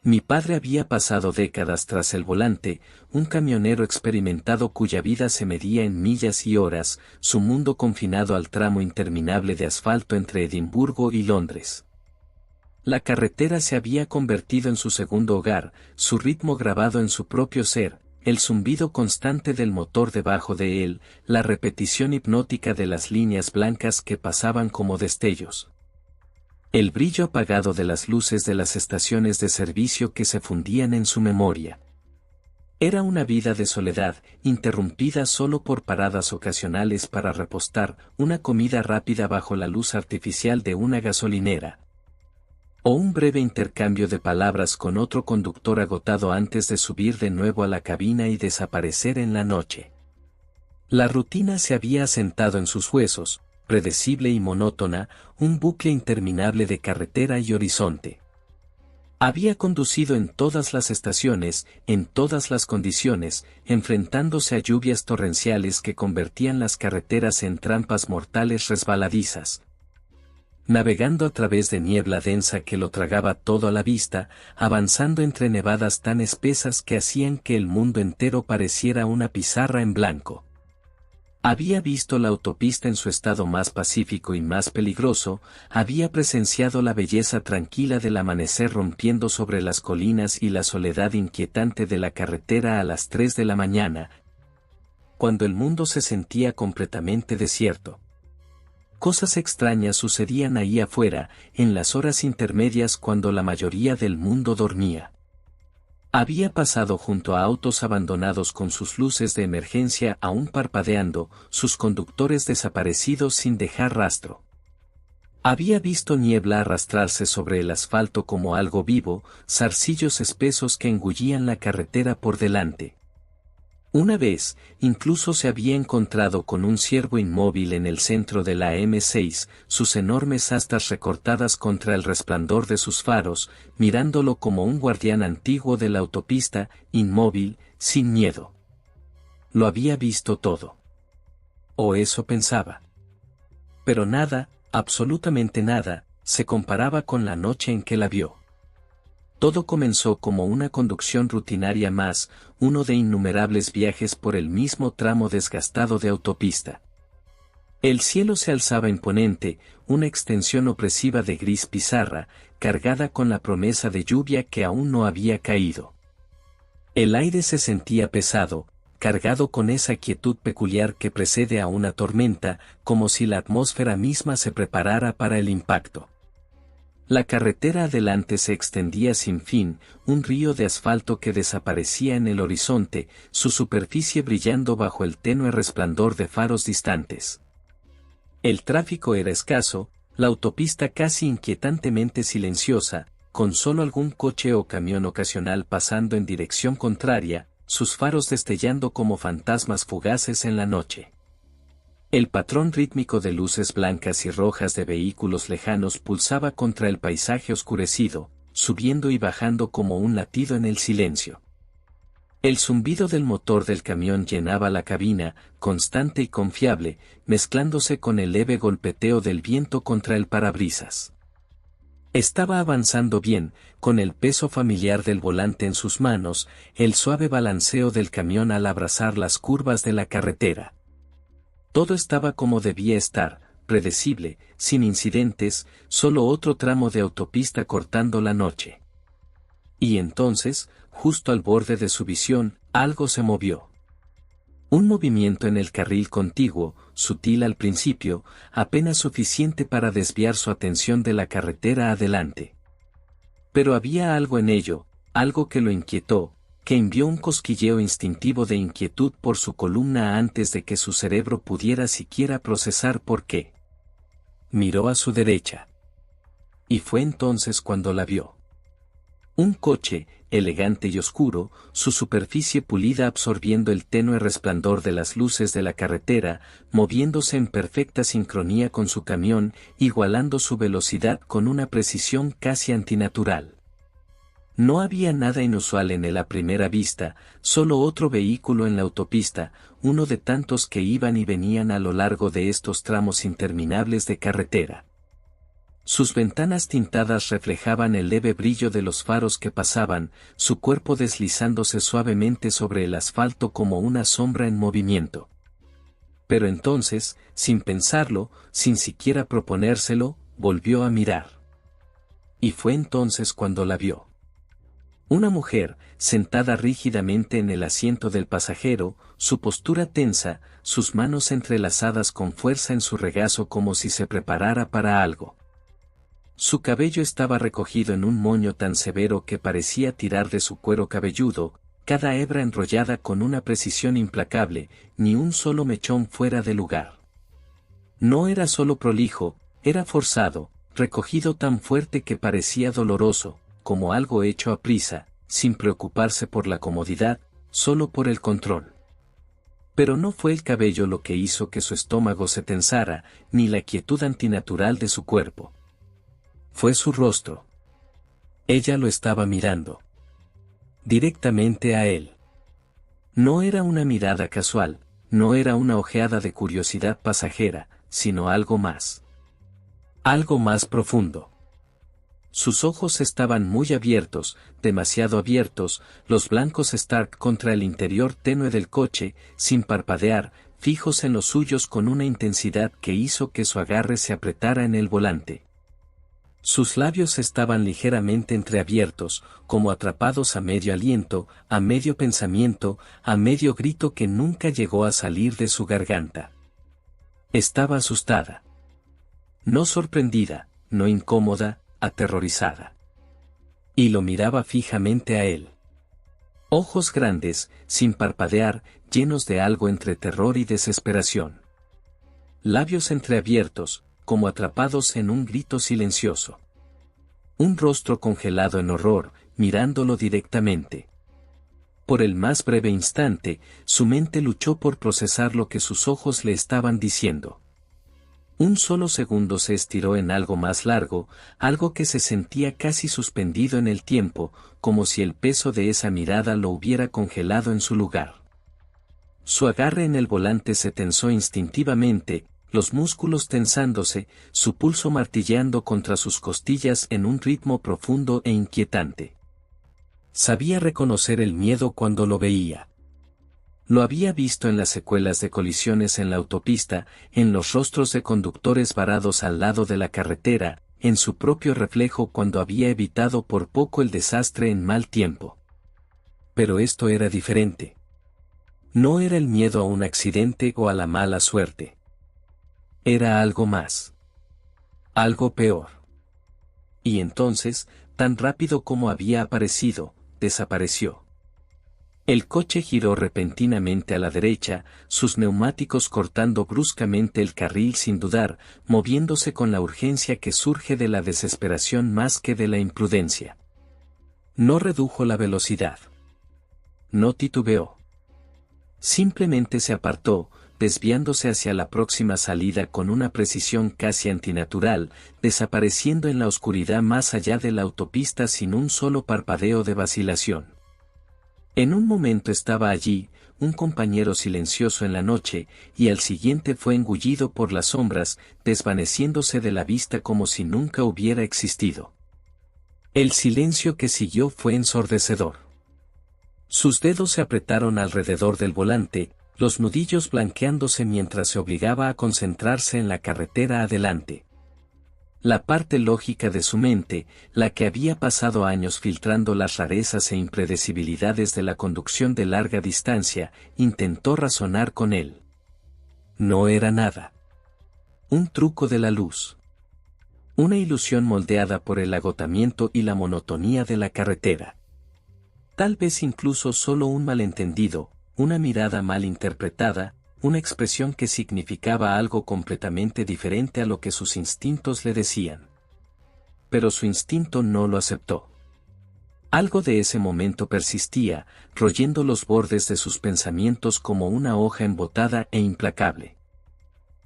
Mi padre había pasado décadas tras el volante, un camionero experimentado cuya vida se medía en millas y horas, su mundo confinado al tramo interminable de asfalto entre Edimburgo y Londres. La carretera se había convertido en su segundo hogar, su ritmo grabado en su propio ser, el zumbido constante del motor debajo de él, la repetición hipnótica de las líneas blancas que pasaban como destellos. El brillo apagado de las luces de las estaciones de servicio que se fundían en su memoria. Era una vida de soledad, interrumpida solo por paradas ocasionales para repostar, una comida rápida bajo la luz artificial de una gasolinera. O un breve intercambio de palabras con otro conductor agotado antes de subir de nuevo a la cabina y desaparecer en la noche. La rutina se había asentado en sus huesos, predecible y monótona, un bucle interminable de carretera y horizonte. Había conducido en todas las estaciones, en todas las condiciones, enfrentándose a lluvias torrenciales que convertían las carreteras en trampas mortales resbaladizas. Navegando a través de niebla densa que lo tragaba todo a la vista, avanzando entre nevadas tan espesas que hacían que el mundo entero pareciera una pizarra en blanco. Había visto la autopista en su estado más pacífico y más peligroso, había presenciado la belleza tranquila del amanecer rompiendo sobre las colinas y la soledad inquietante de la carretera a las 3 de la mañana, cuando el mundo se sentía completamente desierto. Cosas extrañas sucedían ahí afuera, en las horas intermedias cuando la mayoría del mundo dormía. Había pasado junto a autos abandonados con sus luces de emergencia aún parpadeando, sus conductores desaparecidos sin dejar rastro. Había visto niebla arrastrarse sobre el asfalto como algo vivo, zarcillos espesos que engullían la carretera por delante. Una vez, incluso se había encontrado con un ciervo inmóvil en el centro de la M6, sus enormes astas recortadas contra el resplandor de sus faros, mirándolo como un guardián antiguo de la autopista, inmóvil, sin miedo. Lo había visto todo. O eso pensaba. Pero nada, absolutamente nada, se comparaba con la noche en que la vio. Todo comenzó como una conducción rutinaria más, uno de innumerables viajes por el mismo tramo desgastado de autopista. El cielo se alzaba imponente, una extensión opresiva de gris pizarra, cargada con la promesa de lluvia que aún no había caído. El aire se sentía pesado, cargado con esa quietud peculiar que precede a una tormenta, como si la atmósfera misma se preparara para el impacto. La carretera adelante se extendía sin fin, un río de asfalto que desaparecía en el horizonte, su superficie brillando bajo el tenue resplandor de faros distantes. El tráfico era escaso, la autopista casi inquietantemente silenciosa, con solo algún coche o camión ocasional pasando en dirección contraria, sus faros destellando como fantasmas fugaces en la noche. El patrón rítmico de luces blancas y rojas de vehículos lejanos pulsaba contra el paisaje oscurecido, subiendo y bajando como un latido en el silencio. El zumbido del motor del camión llenaba la cabina, constante y confiable, mezclándose con el leve golpeteo del viento contra el parabrisas. Estaba avanzando bien, con el peso familiar del volante en sus manos, el suave balanceo del camión al abrazar las curvas de la carretera. Todo estaba como debía estar, predecible, sin incidentes, solo otro tramo de autopista cortando la noche. Y entonces, justo al borde de su visión, algo se movió. Un movimiento en el carril contiguo, sutil al principio, apenas suficiente para desviar su atención de la carretera adelante. Pero había algo en ello, algo que lo inquietó, que envió un cosquilleo instintivo de inquietud por su columna antes de que su cerebro pudiera siquiera procesar por qué. Miró a su derecha. Y fue entonces cuando la vio. Un coche, elegante y oscuro, su superficie pulida absorbiendo el tenue resplandor de las luces de la carretera, moviéndose en perfecta sincronía con su camión, igualando su velocidad con una precisión casi antinatural. No había nada inusual en él a primera vista, solo otro vehículo en la autopista, uno de tantos que iban y venían a lo largo de estos tramos interminables de carretera. Sus ventanas tintadas reflejaban el leve brillo de los faros que pasaban, su cuerpo deslizándose suavemente sobre el asfalto como una sombra en movimiento. Pero entonces, sin pensarlo, sin siquiera proponérselo, volvió a mirar. Y fue entonces cuando la vio. Una mujer, sentada rígidamente en el asiento del pasajero, su postura tensa, sus manos entrelazadas con fuerza en su regazo como si se preparara para algo. Su cabello estaba recogido en un moño tan severo que parecía tirar de su cuero cabelludo, cada hebra enrollada con una precisión implacable, ni un solo mechón fuera de lugar. No era solo prolijo, era forzado, recogido tan fuerte que parecía doloroso, como algo hecho a prisa, sin preocuparse por la comodidad, solo por el control. Pero no fue el cabello lo que hizo que su estómago se tensara, ni la quietud antinatural de su cuerpo. Fue su rostro. Ella lo estaba mirando. Directamente a él. No era una mirada casual, no era una ojeada de curiosidad pasajera, sino algo más. Algo más profundo. Sus ojos estaban muy abiertos, demasiado abiertos, los blancos Stark contra el interior tenue del coche, sin parpadear, fijos en los suyos con una intensidad que hizo que su agarre se apretara en el volante. Sus labios estaban ligeramente entreabiertos, como atrapados a medio aliento, a medio pensamiento, a medio grito que nunca llegó a salir de su garganta. Estaba asustada. No sorprendida, no incómoda, aterrorizada. Y lo miraba fijamente a él. Ojos grandes, sin parpadear, llenos de algo entre terror y desesperación. Labios entreabiertos, como atrapados en un grito silencioso. Un rostro congelado en horror, mirándolo directamente. Por el más breve instante, su mente luchó por procesar lo que sus ojos le estaban diciendo. Un solo segundo se estiró en algo más largo, algo que se sentía casi suspendido en el tiempo, como si el peso de esa mirada lo hubiera congelado en su lugar. Su agarre en el volante se tensó instintivamente, los músculos tensándose, su pulso martilleando contra sus costillas en un ritmo profundo e inquietante. Sabía reconocer el miedo cuando lo veía. Lo había visto en las secuelas de colisiones en la autopista, en los rostros de conductores varados al lado de la carretera, en su propio reflejo cuando había evitado por poco el desastre en mal tiempo. Pero esto era diferente. No era el miedo a un accidente o a la mala suerte. Era algo más. Algo peor. Y entonces, tan rápido como había aparecido, desapareció. El coche giró repentinamente a la derecha, sus neumáticos cortando bruscamente el carril sin dudar, moviéndose con la urgencia que surge de la desesperación más que de la imprudencia. No redujo la velocidad. No titubeó. Simplemente se apartó, desviándose hacia la próxima salida con una precisión casi antinatural, desapareciendo en la oscuridad más allá de la autopista sin un solo parpadeo de vacilación. En un momento estaba allí, un compañero silencioso en la noche, y al siguiente fue engullido por las sombras, desvaneciéndose de la vista como si nunca hubiera existido. El silencio que siguió fue ensordecedor. Sus dedos se apretaron alrededor del volante, los nudillos blanqueándose mientras se obligaba a concentrarse en la carretera adelante. La parte lógica de su mente, la que había pasado años filtrando las rarezas e impredecibilidades de la conducción de larga distancia, intentó razonar con él. No era nada. Un truco de la luz. Una ilusión moldeada por el agotamiento y la monotonía de la carretera. Tal vez incluso solo un malentendido, una mirada mal interpretada, una expresión que significaba algo completamente diferente a lo que sus instintos le decían. Pero su instinto no lo aceptó. Algo de ese momento persistía, royendo los bordes de sus pensamientos como una hoja embotada e implacable.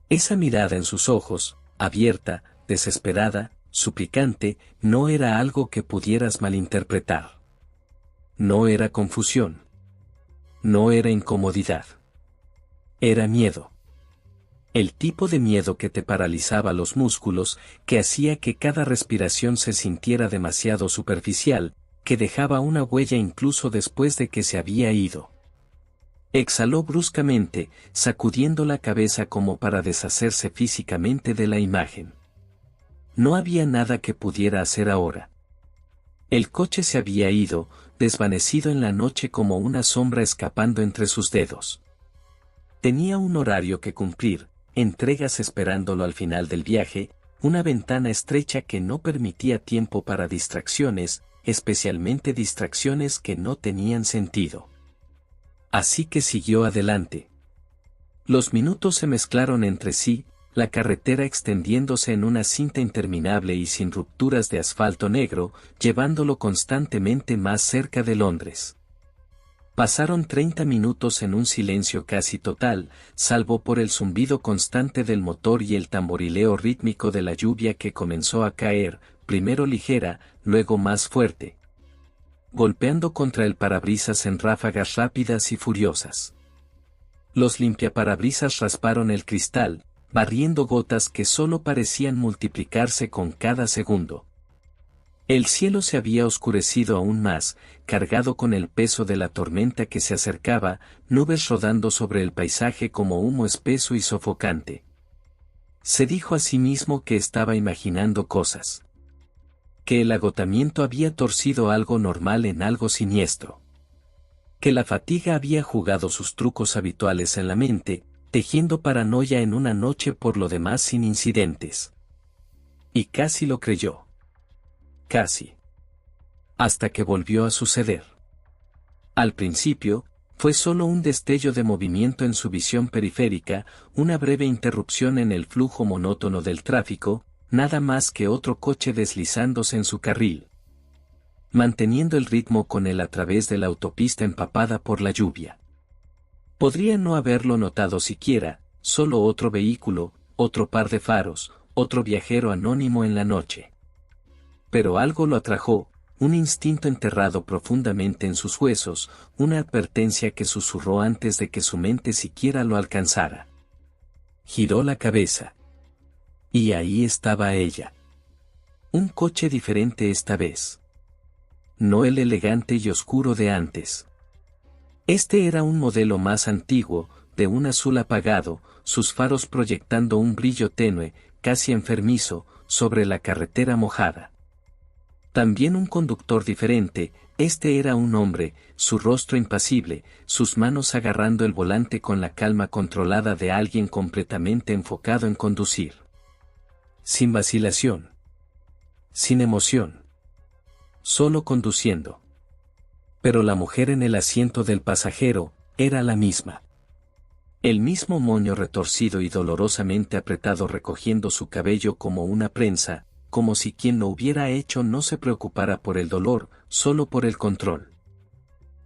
Esa mirada en sus ojos, abierta, desesperada, suplicante, no era algo que pudieras malinterpretar. No era confusión. No era incomodidad. Era miedo. El tipo de miedo que te paralizaba los músculos, que hacía que cada respiración se sintiera demasiado superficial, que dejaba una huella incluso después de que se había ido. Exhaló bruscamente, sacudiendo la cabeza como para deshacerse físicamente de la imagen. No había nada que pudiera hacer ahora. El coche se había ido, desvanecido en la noche como una sombra escapando entre sus dedos. Tenía un horario que cumplir, entregas esperándolo al final del viaje, una ventana estrecha que no permitía tiempo para distracciones, especialmente distracciones que no tenían sentido. Así que siguió adelante. Los minutos se mezclaron entre sí, la carretera extendiéndose en una cinta interminable y sin rupturas de asfalto negro, llevándolo constantemente más cerca de Londres. Pasaron 30 minutos en un silencio casi total, salvo por el zumbido constante del motor y el tamborileo rítmico de la lluvia que comenzó a caer, primero ligera, luego más fuerte, golpeando contra el parabrisas en ráfagas rápidas y furiosas. Los limpiaparabrisas rasparon el cristal, barriendo gotas que solo parecían multiplicarse con cada segundo. El cielo se había oscurecido aún más, cargado con el peso de la tormenta que se acercaba, nubes rodando sobre el paisaje como humo espeso y sofocante. Se dijo a sí mismo que estaba imaginando cosas. Que el agotamiento había torcido algo normal en algo siniestro. Que la fatiga había jugado sus trucos habituales en la mente, tejiendo paranoia en una noche por lo demás sin incidentes. Y casi lo creyó. Casi. Hasta que volvió a suceder. Al principio, fue solo un destello de movimiento en su visión periférica, una breve interrupción en el flujo monótono del tráfico, nada más que otro coche deslizándose en su carril, manteniendo el ritmo con él a través de la autopista empapada por la lluvia. Podría no haberlo notado siquiera, solo otro vehículo, otro par de faros, otro viajero anónimo en la noche. Pero algo lo atrajo, un instinto enterrado profundamente en sus huesos, una advertencia que susurró antes de que su mente siquiera lo alcanzara. Giró la cabeza. Y ahí estaba ella. Un coche diferente esta vez. No el elegante y oscuro de antes. Este era un modelo más antiguo, de un azul apagado, sus faros proyectando un brillo tenue, casi enfermizo, sobre la carretera mojada. También un conductor diferente, este era un hombre, su rostro impasible, sus manos agarrando el volante con la calma controlada de alguien completamente enfocado en conducir. Sin vacilación. Sin emoción. Solo conduciendo. Pero la mujer en el asiento del pasajero, era la misma. El mismo moño retorcido y dolorosamente apretado recogiendo su cabello como una prensa, como si quien lo hubiera hecho no se preocupara por el dolor, solo por el control.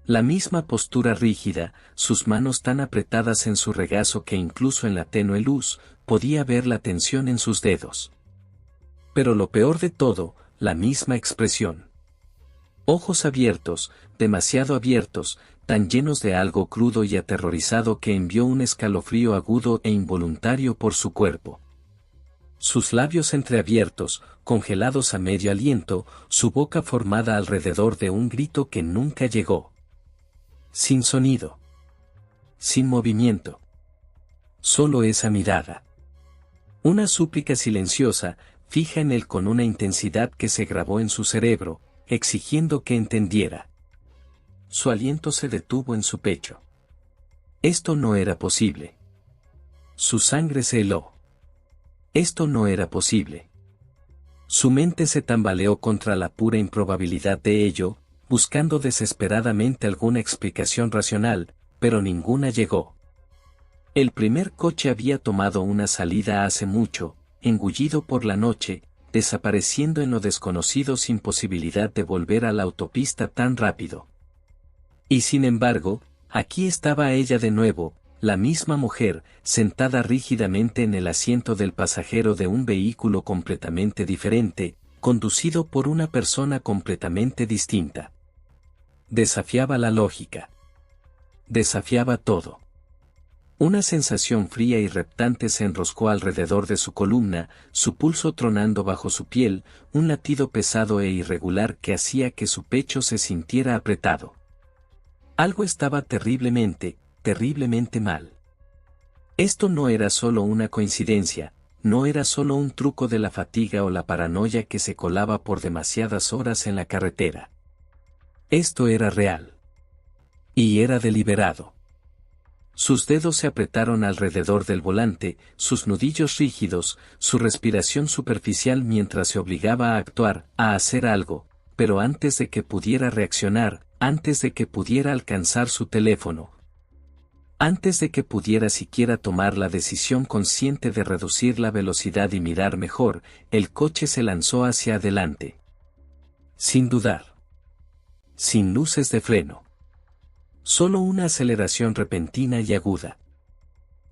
La misma postura rígida, sus manos tan apretadas en su regazo que incluso en la tenue luz, podía ver la tensión en sus dedos. Pero lo peor de todo, la misma expresión. Ojos abiertos, demasiado abiertos, tan llenos de algo crudo y aterrorizado que envió un escalofrío agudo e involuntario por su cuerpo. Sus labios entreabiertos, congelados a medio aliento, su boca formada alrededor de un grito que nunca llegó. Sin sonido. Sin movimiento. Solo esa mirada. Una súplica silenciosa, fija en él con una intensidad que se grabó en su cerebro, exigiendo que entendiera. Su aliento se detuvo en su pecho. Esto no era posible. Su sangre se heló. Esto no era posible. Su mente se tambaleó contra la pura improbabilidad de ello, buscando desesperadamente alguna explicación racional, pero ninguna llegó. El primer coche había tomado una salida hace mucho, engullido por la noche, desapareciendo en lo desconocido sin posibilidad de volver a la autopista tan rápido. Y sin embargo, aquí estaba ella de nuevo, la misma mujer, sentada rígidamente en el asiento del pasajero de un vehículo completamente diferente, conducido por una persona completamente distinta. Desafiaba la lógica. Desafiaba todo. Una sensación fría y reptante se enroscó alrededor de su columna, su pulso tronando bajo su piel, un latido pesado e irregular que hacía que su pecho se sintiera apretado. Algo estaba terriblemente, terriblemente mal. Esto no era solo una coincidencia, no era solo un truco de la fatiga o la paranoia que se colaba por demasiadas horas en la carretera. Esto era real. Y era deliberado. Sus dedos se apretaron alrededor del volante, sus nudillos rígidos, su respiración superficial mientras se obligaba a actuar, a hacer algo, pero antes de que pudiera reaccionar, antes de que pudiera alcanzar su teléfono, antes de que pudiera siquiera tomar la decisión consciente de reducir la velocidad y mirar mejor, el coche se lanzó hacia adelante. Sin dudar. Sin luces de freno. Solo una aceleración repentina y aguda.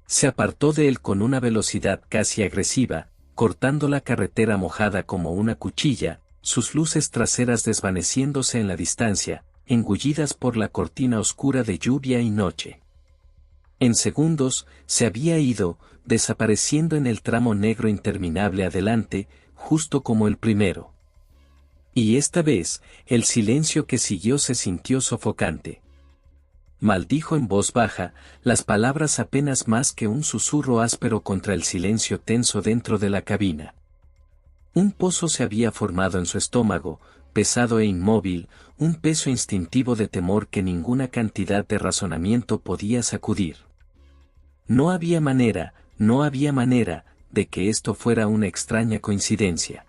Se apartó de él con una velocidad casi agresiva, cortando la carretera mojada como una cuchilla, sus luces traseras desvaneciéndose en la distancia, engullidas por la cortina oscura de lluvia y noche. En segundos, se había ido, desapareciendo en el tramo negro interminable adelante, justo como el primero. Y esta vez, el silencio que siguió se sintió sofocante. Maldijo en voz baja, las palabras apenas más que un susurro áspero contra el silencio tenso dentro de la cabina. Un pozo se había formado en su estómago, pesado e inmóvil, un peso instintivo de temor que ninguna cantidad de razonamiento podía sacudir. No había manera, de que esto fuera una extraña coincidencia.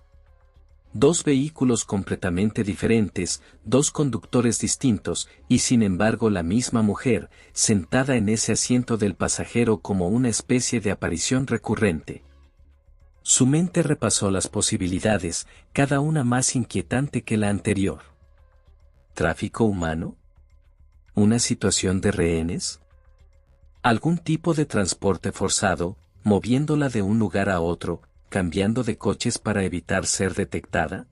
Dos vehículos completamente diferentes, dos conductores distintos, y sin embargo la misma mujer, sentada en ese asiento del pasajero como una especie de aparición recurrente. Su mente repasó las posibilidades, cada una más inquietante que la anterior. ¿Tráfico humano? ¿Una situación de rehenes? ¿Algún tipo de transporte forzado, moviéndola de un lugar a otro, cambiando de coches para evitar ser detectada?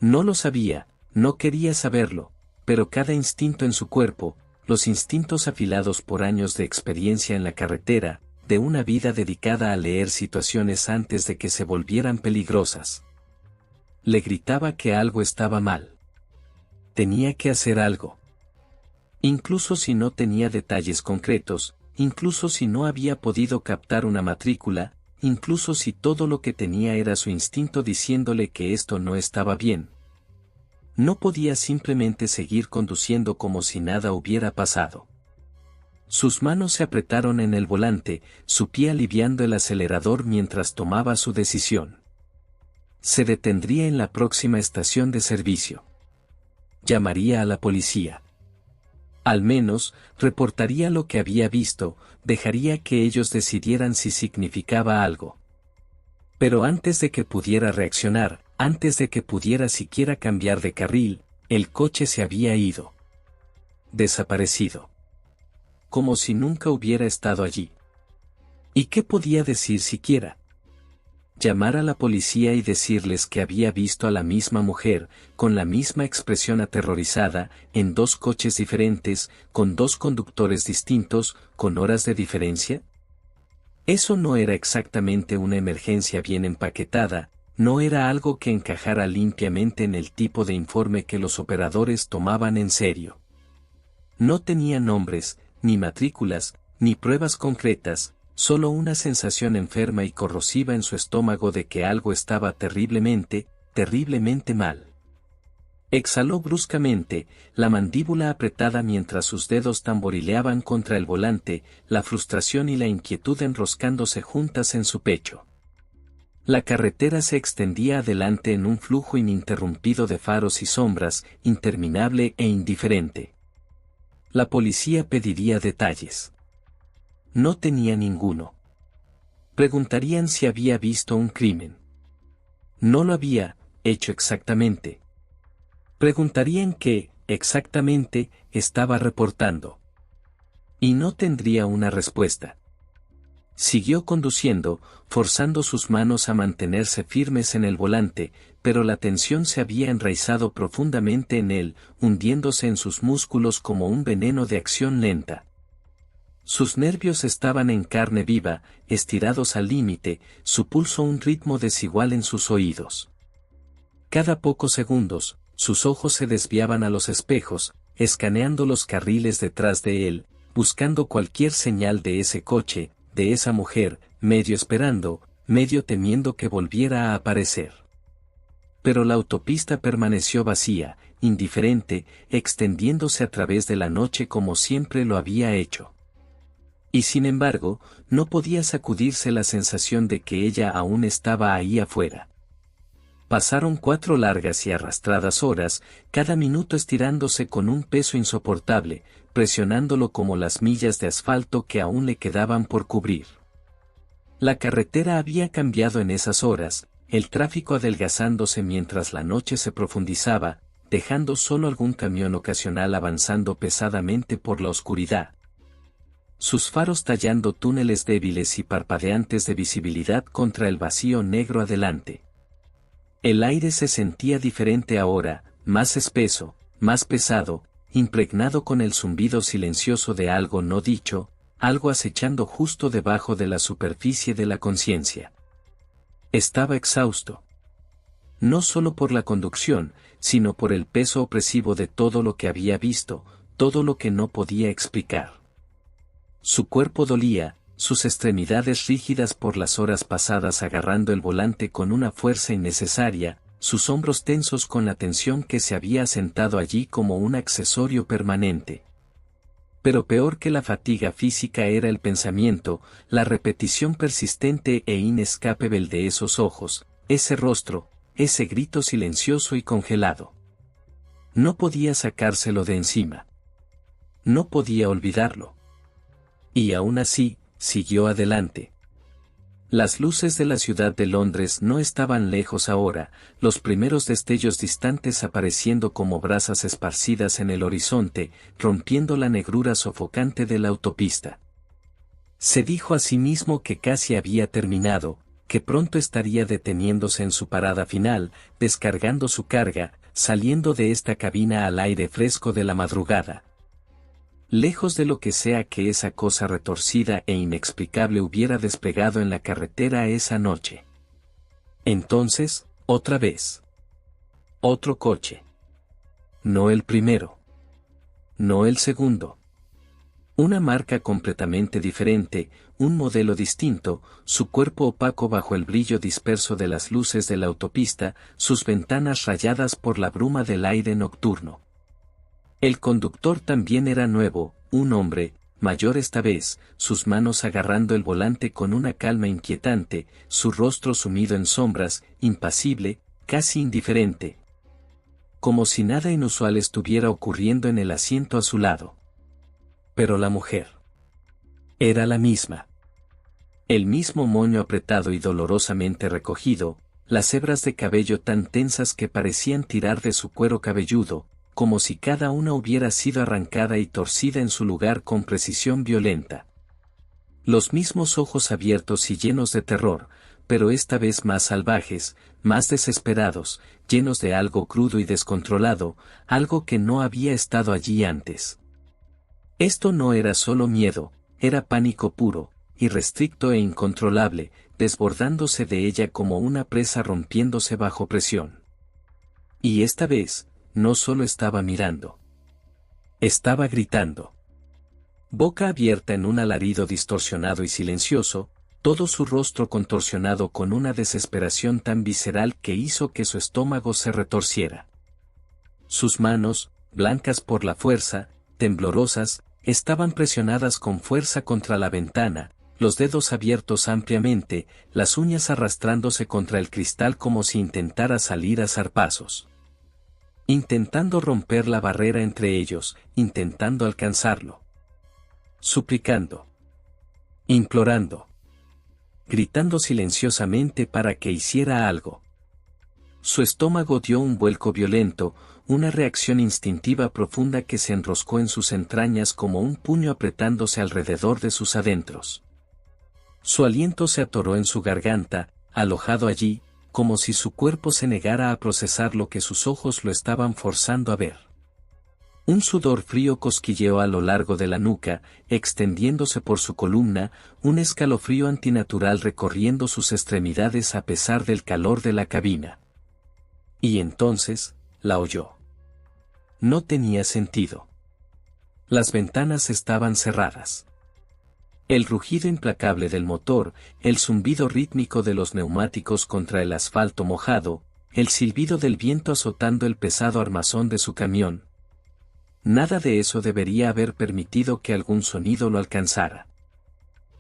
No lo sabía, no quería saberlo, pero cada instinto en su cuerpo, los instintos afilados por años de experiencia en la carretera, de una vida dedicada a leer situaciones antes de que se volvieran peligrosas, le gritaba que algo estaba mal. Tenía que hacer algo. Incluso si no tenía detalles concretos, incluso si no había podido captar una matrícula, incluso si todo lo que tenía era su instinto diciéndole que esto no estaba bien. No podía simplemente seguir conduciendo como si nada hubiera pasado. Sus manos se apretaron en el volante, su pie aliviando el acelerador mientras tomaba su decisión. Se detendría en la próxima estación de servicio. Llamaría a la policía. Al menos, reportaría lo que había visto, dejaría que ellos decidieran si significaba algo. Pero antes de que pudiera reaccionar, antes de que pudiera siquiera cambiar de carril, el coche se había ido. Desaparecido. Como si nunca hubiera estado allí. ¿Y qué podía decir siquiera? Llamar a la policía y decirles que había visto a la misma mujer, con la misma expresión aterrorizada, en dos coches diferentes, con dos conductores distintos, con horas de diferencia. Eso no era exactamente una emergencia bien empaquetada, no era algo que encajara limpiamente en el tipo de informe que los operadores tomaban en serio. No tenía nombres, ni matrículas, ni pruebas concretas, solo una sensación enferma y corrosiva en su estómago de que algo estaba terriblemente, terriblemente mal. Exhaló bruscamente, la mandíbula apretada mientras sus dedos tamborileaban contra el volante, la frustración y la inquietud enroscándose juntas en su pecho. La carretera se extendía adelante en un flujo ininterrumpido de faros y sombras, interminable e indiferente. La policía pediría detalles. No tenía ninguno. Preguntarían si había visto un crimen. No lo había hecho exactamente. Preguntarían qué, exactamente, estaba reportando. Y no tendría una respuesta. Siguió conduciendo, forzando sus manos a mantenerse firmes en el volante, pero la tensión se había enraizado profundamente en él, hundiéndose en sus músculos como un veneno de acción lenta. Sus nervios estaban en carne viva, estirados al límite, su pulso un ritmo desigual en sus oídos. Cada pocos segundos, sus ojos se desviaban a los espejos, escaneando los carriles detrás de él, buscando cualquier señal de ese coche, de esa mujer, medio esperando, medio temiendo que volviera a aparecer. Pero la autopista permaneció vacía, indiferente, extendiéndose a través de la noche como siempre lo había hecho. Y sin embargo, no podía sacudirse la sensación de que ella aún estaba ahí afuera. Pasaron 4 largas y arrastradas horas, cada minuto estirándose con un peso insoportable, presionándolo como las millas de asfalto que aún le quedaban por cubrir. La carretera había cambiado en esas horas, el tráfico adelgazándose mientras la noche se profundizaba, dejando solo algún camión ocasional avanzando pesadamente por la oscuridad. Sus faros tallando túneles débiles y parpadeantes de visibilidad contra el vacío negro adelante. El aire se sentía diferente ahora, más espeso, más pesado, impregnado con el zumbido silencioso de algo no dicho, algo acechando justo debajo de la superficie de la conciencia. Estaba exhausto. No solo por la conducción, sino por el peso opresivo de todo lo que había visto, todo lo que no podía explicar. Su cuerpo dolía, sus extremidades rígidas por las horas pasadas agarrando el volante con una fuerza innecesaria, sus hombros tensos con la tensión que se había asentado allí como un accesorio permanente. Pero peor que la fatiga física era el pensamiento, la repetición persistente e inescapable de esos ojos, ese rostro, ese grito silencioso y congelado. No podía sacárselo de encima. No podía olvidarlo. Y aún así, siguió adelante. Las luces de la ciudad de Londres no estaban lejos ahora, los primeros destellos distantes apareciendo como brasas esparcidas en el horizonte, rompiendo la negrura sofocante de la autopista. Se dijo a sí mismo que casi había terminado, que pronto estaría deteniéndose en su parada final, descargando su carga, saliendo de esta cabina al aire fresco de la madrugada. Lejos de lo que sea que esa cosa retorcida e inexplicable hubiera desplegado en la carretera esa noche. Entonces, otra vez. Otro coche. No el primero. No el segundo. Una marca completamente diferente, un modelo distinto, su cuerpo opaco bajo el brillo disperso de las luces de la autopista, sus ventanas rayadas por la bruma del aire nocturno. El conductor también era nuevo, un hombre, mayor esta vez, sus manos agarrando el volante con una calma inquietante, su rostro sumido en sombras, impasible, casi indiferente. Como si nada inusual estuviera ocurriendo en el asiento a su lado. Pero la mujer. Era la misma. El mismo moño apretado y dolorosamente recogido, las hebras de cabello tan tensas que parecían tirar de su cuero cabelludo, como si cada una hubiera sido arrancada y torcida en su lugar con precisión violenta. Los mismos ojos abiertos y llenos de terror, pero esta vez más salvajes, más desesperados, llenos de algo crudo y descontrolado, algo que no había estado allí antes. Esto no era solo miedo, era pánico puro, irrestricto e incontrolable, desbordándose de ella como una presa rompiéndose bajo presión. Y esta vez, no solo estaba mirando. Estaba gritando. Boca abierta en un alarido distorsionado y silencioso, todo su rostro contorsionado con una desesperación tan visceral que hizo que su estómago se retorciera. Sus manos, blancas por la fuerza, temblorosas, estaban presionadas con fuerza contra la ventana, los dedos abiertos ampliamente, las uñas arrastrándose contra el cristal como si intentara salir a zarpazos. Intentando romper la barrera entre ellos, intentando alcanzarlo. Suplicando. Implorando. Gritando silenciosamente para que hiciera algo. Su estómago dio un vuelco violento, una reacción instintiva profunda que se enroscó en sus entrañas como un puño apretándose alrededor de sus adentros. Su aliento se atoró en su garganta, alojado allí, como si su cuerpo se negara a procesar lo que sus ojos lo estaban forzando a ver. Un sudor frío cosquilleó a lo largo de la nuca, extendiéndose por su columna, un escalofrío antinatural recorriendo sus extremidades a pesar del calor de la cabina. Y entonces, la oyó. No tenía sentido. Las ventanas estaban cerradas. El rugido implacable del motor, el zumbido rítmico de los neumáticos contra el asfalto mojado, el silbido del viento azotando el pesado armazón de su camión. Nada de eso debería haber permitido que algún sonido lo alcanzara.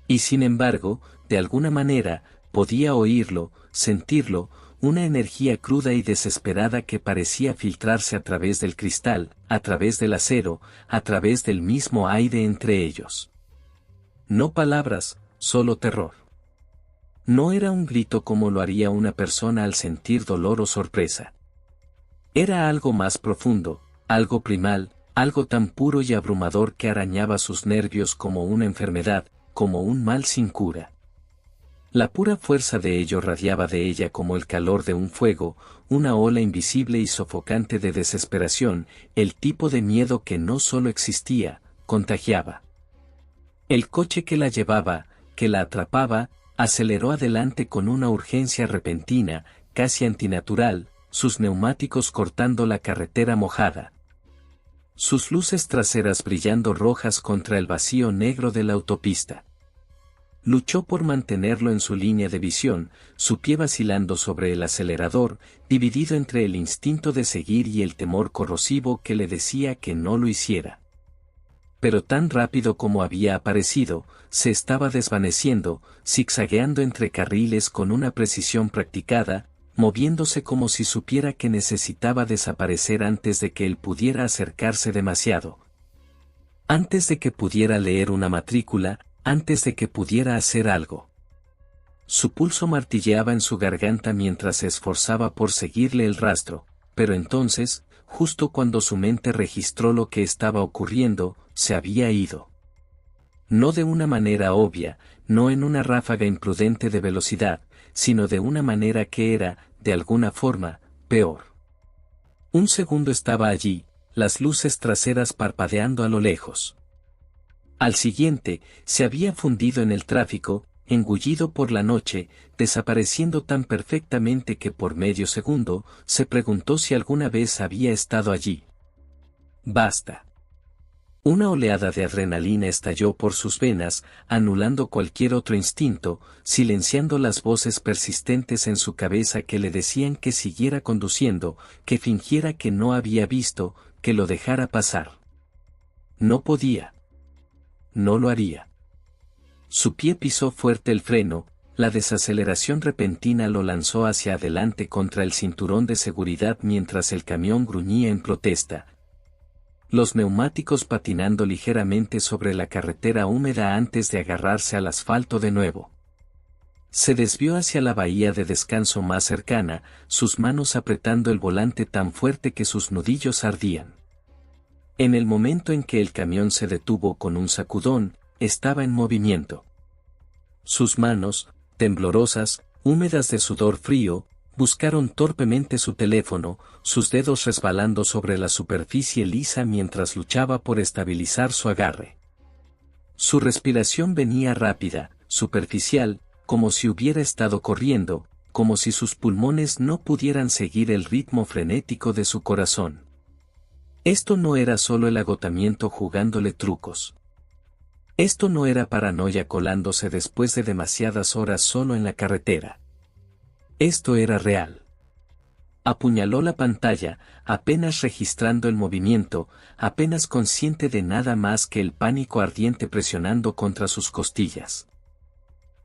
Y sin embargo, de alguna manera, podía oírlo, sentirlo, una energía cruda y desesperada que parecía filtrarse a través del cristal, a través del acero, a través del mismo aire entre ellos. No palabras, solo terror. No era un grito como lo haría una persona al sentir dolor o sorpresa. Era algo más profundo, algo primal, algo tan puro y abrumador que arañaba sus nervios como una enfermedad, como un mal sin cura. La pura fuerza de ello radiaba de ella como el calor de un fuego, una ola invisible y sofocante de desesperación, el tipo de miedo que no solo existía, contagiaba. El coche que la llevaba, que la atrapaba, aceleró adelante con una urgencia repentina, casi antinatural, sus neumáticos cortando la carretera mojada. Sus luces traseras brillando rojas contra el vacío negro de la autopista. Luchó por mantenerlo en su línea de visión, su pie vacilando sobre el acelerador, dividido entre el instinto de seguir y el temor corrosivo que le decía que no lo hiciera. Pero tan rápido como había aparecido, se estaba desvaneciendo, zigzagueando entre carriles con una precisión practicada, moviéndose como si supiera que necesitaba desaparecer antes de que él pudiera acercarse demasiado. Antes de que pudiera leer una matrícula, antes de que pudiera hacer algo. Su pulso martilleaba en su garganta mientras se esforzaba por seguirle el rastro, pero entonces, justo cuando su mente registró lo que estaba ocurriendo, se había ido. No de una manera obvia, no en una ráfaga imprudente de velocidad, sino de una manera que era, de alguna forma, peor. Un segundo estaba allí, las luces traseras parpadeando a lo lejos. Al siguiente, se había fundido en el tráfico, engullido por la noche, desapareciendo tan perfectamente que por medio segundo, se preguntó si alguna vez había estado allí. Basta. Una oleada de adrenalina estalló por sus venas, anulando cualquier otro instinto, silenciando las voces persistentes en su cabeza que le decían que siguiera conduciendo, que fingiera que no había visto, que lo dejara pasar. No podía. No lo haría. Su pie pisó fuerte el freno, la desaceleración repentina lo lanzó hacia adelante contra el cinturón de seguridad mientras el camión gruñía en protesta. Los neumáticos patinando ligeramente sobre la carretera húmeda antes de agarrarse al asfalto de nuevo. Se desvió hacia la bahía de descanso más cercana, sus manos apretando el volante tan fuerte que sus nudillos ardían. En el momento en que el camión se detuvo con un sacudón, estaba en movimiento. Sus manos, temblorosas, húmedas de sudor frío, buscaron torpemente su teléfono, sus dedos resbalando sobre la superficie lisa mientras luchaba por estabilizar su agarre. Su respiración venía rápida, superficial, como si hubiera estado corriendo, como si sus pulmones no pudieran seguir el ritmo frenético de su corazón. Esto no era solo el agotamiento jugándole trucos. Esto no era paranoia colándose después de demasiadas horas solo en la carretera. Esto era real. Apuñaló la pantalla, apenas registrando el movimiento, apenas consciente de nada más que el pánico ardiente presionando contra sus costillas.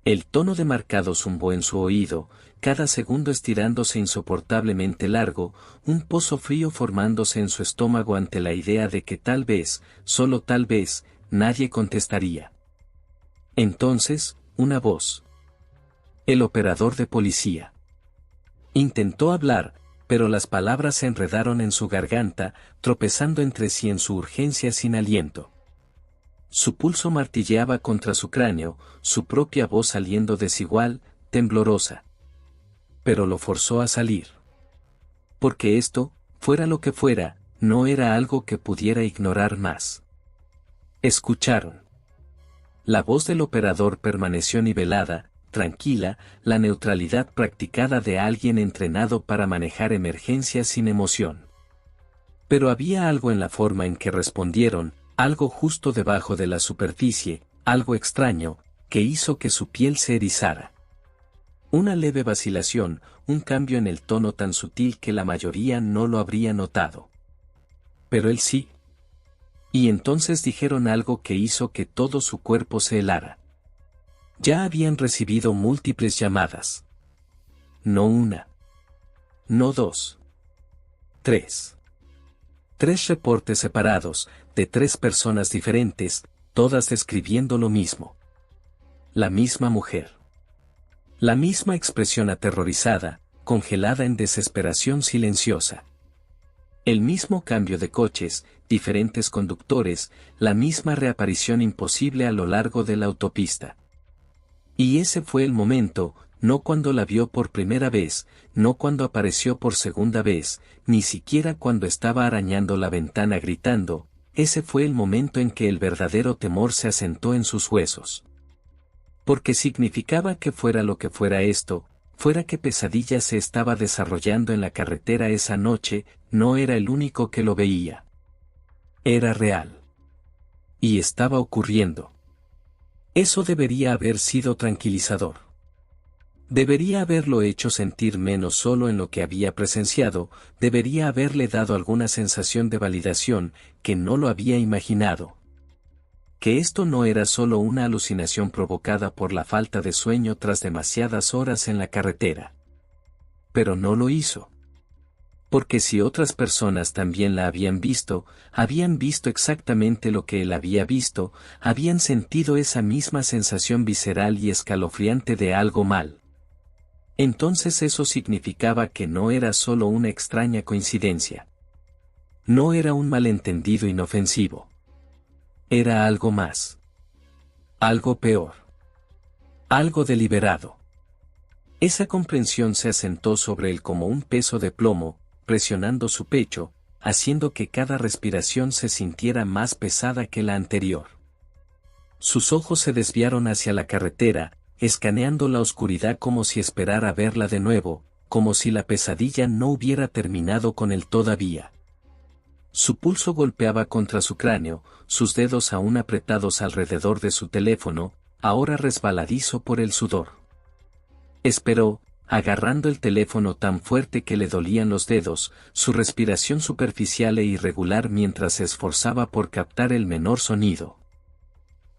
El tono de marcado zumbó en su oído, cada segundo estirándose insoportablemente largo, un pozo frío formándose en su estómago ante la idea de que tal vez, solo tal vez, nadie contestaría. Entonces, una voz. El operador de policía. Intentó hablar, pero las palabras se enredaron en su garganta, tropezando entre sí en su urgencia sin aliento. Su pulso martilleaba contra su cráneo, su propia voz saliendo desigual, temblorosa. Pero lo forzó a salir. Porque esto, fuera lo que fuera, no era algo que pudiera ignorar más. Escucharon. La voz del operador permaneció nivelada, tranquila, la neutralidad practicada de alguien entrenado para manejar emergencias sin emoción. Pero había algo en la forma en que respondieron, algo justo debajo de la superficie, algo extraño, que hizo que su piel se erizara. Una leve vacilación, un cambio en el tono tan sutil que la mayoría no lo habría notado. Pero él sí. Y entonces dijeron algo que hizo que todo su cuerpo se helara. Ya habían recibido múltiples llamadas. No una. No dos. Tres. 3 reportes separados, de 3 personas diferentes, todas describiendo lo mismo. La misma mujer. La misma expresión aterrorizada, congelada en desesperación silenciosa. El mismo cambio de coches, diferentes conductores, la misma reaparición imposible a lo largo de la autopista. Y ese fue el momento, no cuando la vio por primera vez, no cuando apareció por segunda vez, ni siquiera cuando estaba arañando la ventana gritando, ese fue el momento en que el verdadero temor se asentó en sus huesos. Porque significaba que fuera lo que fuera esto, fuera que Pesadilla se estaba desarrollando en la carretera esa noche, no era el único que lo veía. Era real. Y estaba ocurriendo. Eso debería haber sido tranquilizador. Debería haberlo hecho sentir menos solo en lo que había presenciado, debería haberle dado alguna sensación de validación que no lo había imaginado. Que esto no era solo una alucinación provocada por la falta de sueño tras demasiadas horas en la carretera. Pero no lo hizo. Porque si otras personas también la habían visto exactamente lo que él había visto, habían sentido esa misma sensación visceral y escalofriante de algo mal. Entonces eso significaba que no era solo una extraña coincidencia. No era un malentendido inofensivo. Era algo más. Algo peor. Algo deliberado. Esa comprensión se asentó sobre él como un peso de plomo, presionando su pecho, haciendo que cada respiración se sintiera más pesada que la anterior. Sus ojos se desviaron hacia la carretera, escaneando la oscuridad como si esperara verla de nuevo, como si la pesadilla no hubiera terminado con él todavía. Su pulso golpeaba contra su cráneo, sus dedos aún apretados alrededor de su teléfono, ahora resbaladizo por el sudor. Esperó, agarrando el teléfono tan fuerte que le dolían los dedos, su respiración superficial e irregular mientras se esforzaba por captar el menor sonido.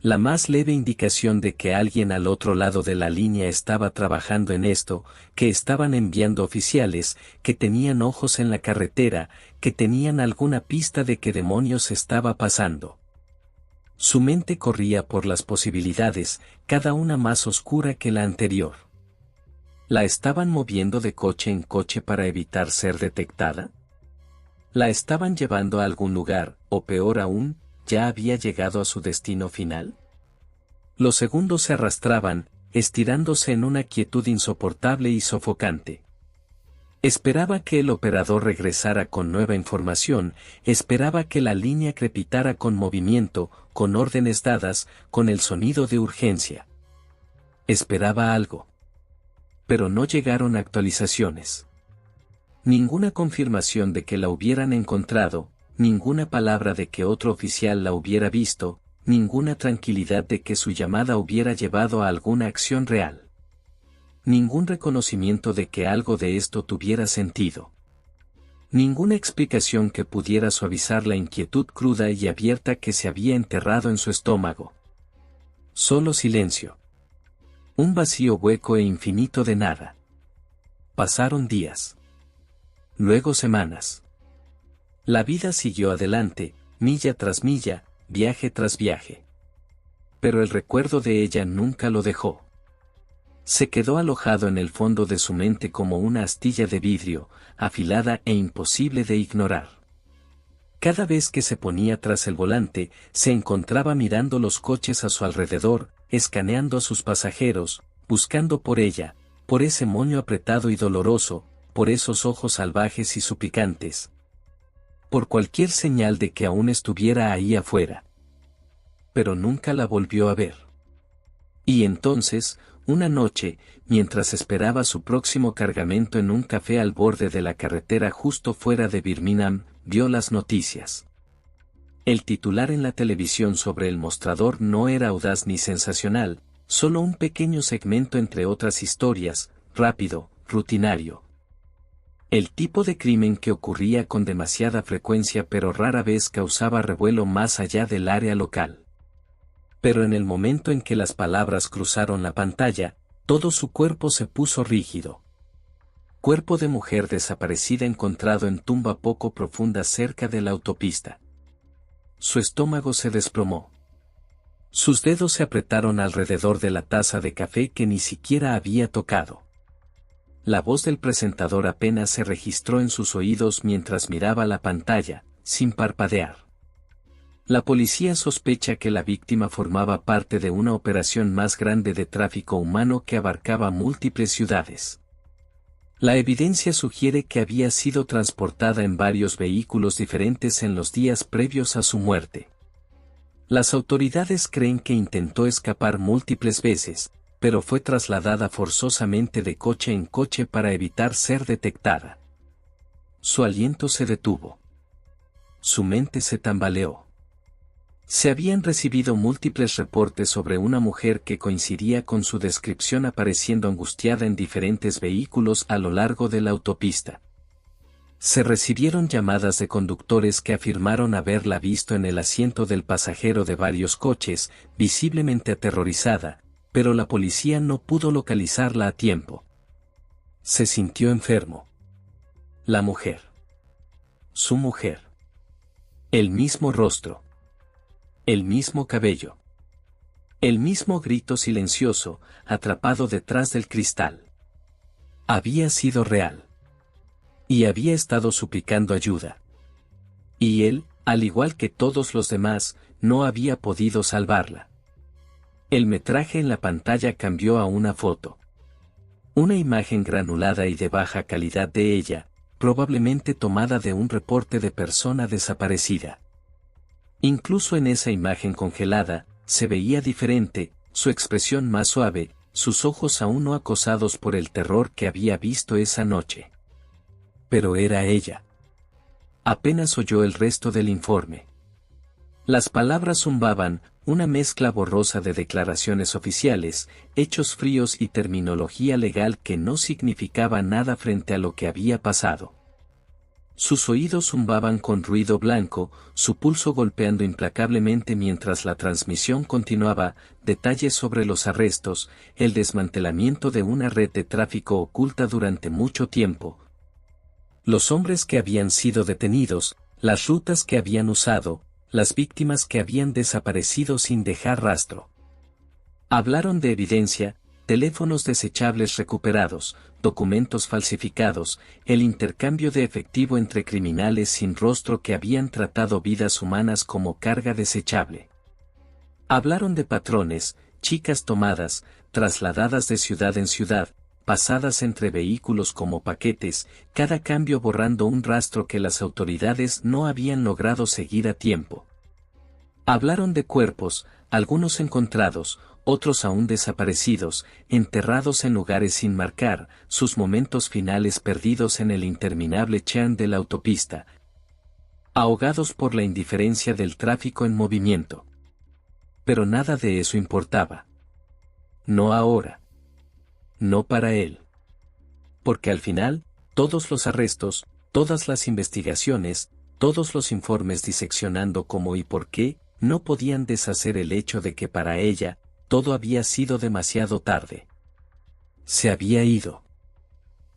La más leve indicación de que alguien al otro lado de la línea estaba trabajando en esto, que estaban enviando oficiales, que tenían ojos en la carretera, que tenían alguna pista de qué demonios estaba pasando. Su mente corría por las posibilidades, cada una más oscura que la anterior. ¿La estaban moviendo de coche en coche para evitar ser detectada? ¿La estaban llevando a algún lugar, o peor aún, ya había llegado a su destino final? Los segundos se arrastraban, estirándose en una quietud insoportable y sofocante. Esperaba que el operador regresara con nueva información, esperaba que la línea crepitara con movimiento, con órdenes dadas, con el sonido de urgencia. Esperaba algo. Pero no llegaron actualizaciones. Ninguna confirmación de que la hubieran encontrado, ninguna palabra de que otro oficial la hubiera visto, ninguna tranquilidad de que su llamada hubiera llevado a alguna acción real. Ningún reconocimiento de que algo de esto tuviera sentido. Ninguna explicación que pudiera suavizar la inquietud cruda y abierta que se había enterrado en su estómago. Solo silencio. Un vacío hueco e infinito de nada. Pasaron días. Luego semanas. La vida siguió adelante, milla tras milla, viaje tras viaje. Pero el recuerdo de ella nunca lo dejó. Se quedó alojado en el fondo de su mente como una astilla de vidrio, afilada e imposible de ignorar. Cada vez que se ponía tras el volante, se encontraba mirando los coches a su alrededor, escaneando a sus pasajeros, buscando por ella, por ese moño apretado y doloroso, por esos ojos salvajes y suplicantes. por cualquier señal de que aún estuviera ahí afuera. Pero nunca la volvió a ver. Y entonces, una noche, mientras esperaba su próximo cargamento en un café al borde de la carretera justo fuera de Birmingham, vio las noticias. El titular en la televisión sobre el mostrador no era audaz ni sensacional, solo un pequeño segmento entre otras historias, rápido, rutinario. El tipo de crimen que ocurría con demasiada frecuencia pero rara vez causaba revuelo más allá del área local. Pero en el momento en que las palabras cruzaron la pantalla, todo su cuerpo se puso rígido. Cuerpo de mujer desaparecida encontrado en tumba poco profunda cerca de la autopista. Su estómago se desplomó. Sus dedos se apretaron alrededor de la taza de café que ni siquiera había tocado. La voz del presentador apenas se registró en sus oídos mientras miraba la pantalla, sin parpadear. La policía sospecha que la víctima formaba parte de una operación más grande de tráfico humano que abarcaba múltiples ciudades. La evidencia sugiere que había sido transportada en varios vehículos diferentes en los días previos a su muerte. Las autoridades creen que intentó escapar múltiples veces, pero fue trasladada forzosamente de coche en coche para evitar ser detectada. Su aliento se detuvo. Su mente se tambaleó. Se habían recibido múltiples reportes sobre una mujer que coincidía con su descripción apareciendo angustiada en diferentes vehículos a lo largo de la autopista. Se recibieron llamadas de conductores que afirmaron haberla visto en el asiento del pasajero de varios coches, visiblemente aterrorizada, pero la policía no pudo localizarla a tiempo. Se sintió enfermo. La mujer. Su mujer. El mismo rostro. El mismo cabello. El mismo grito silencioso, atrapado detrás del cristal. Había sido real. Y había estado suplicando ayuda. Y él, al igual que todos los demás, no había podido salvarla. El metraje en la pantalla cambió a una foto. Una imagen granulada y de baja calidad de ella, probablemente tomada de un reporte de persona desaparecida. Incluso en esa imagen congelada, se veía diferente, su expresión más suave, sus ojos aún no acosados por el terror que había visto esa noche. Pero era ella. Apenas oyó el resto del informe. Las palabras zumbaban, una mezcla borrosa de declaraciones oficiales, hechos fríos y terminología legal que no significaba nada frente a lo que había pasado. Sus oídos zumbaban con ruido blanco, su pulso golpeando implacablemente mientras la transmisión continuaba, detalles sobre los arrestos, el desmantelamiento de una red de tráfico oculta durante mucho tiempo. Los hombres que habían sido detenidos, las rutas que habían usado, las víctimas que habían desaparecido sin dejar rastro. Hablaron de evidencia, teléfonos desechables recuperados, documentos falsificados, el intercambio de efectivo entre criminales sin rostro que habían tratado vidas humanas como carga desechable. Hablaron de patrones, chicas tomadas, trasladadas de ciudad en ciudad, pasadas entre vehículos como paquetes, cada cambio borrando un rastro que las autoridades no habían logrado seguir a tiempo. Hablaron de cuerpos, algunos encontrados, otros aún desaparecidos, enterrados en lugares sin marcar, sus momentos finales perdidos en el interminable churn de la autopista, ahogados por la indiferencia del tráfico en movimiento. Pero nada de eso importaba. No ahora. No para él. Porque al final, todos los arrestos, todas las investigaciones, todos los informes diseccionando cómo y por qué, no podían deshacer el hecho de que para ella, todo había sido demasiado tarde. Se había ido.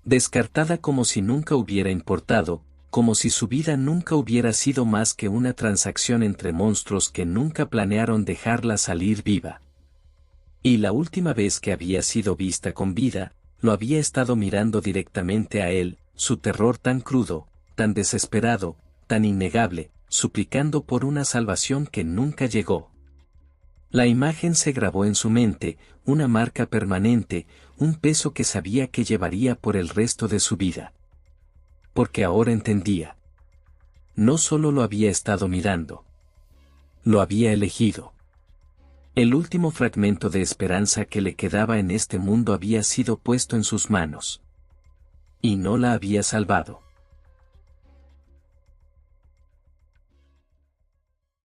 Descartada como si nunca hubiera importado, como si su vida nunca hubiera sido más que una transacción entre monstruos que nunca planearon dejarla salir viva. Y la última vez que había sido vista con vida, lo había estado mirando directamente a él, su terror tan crudo, tan desesperado, tan innegable, suplicando por una salvación que nunca llegó. La imagen se grabó en su mente, una marca permanente, un peso que sabía que llevaría por el resto de su vida. Porque ahora entendía. no solo lo había estado mirando. Lo había elegido. El último fragmento de esperanza que le quedaba en este mundo había sido puesto en sus manos. Y no la había salvado.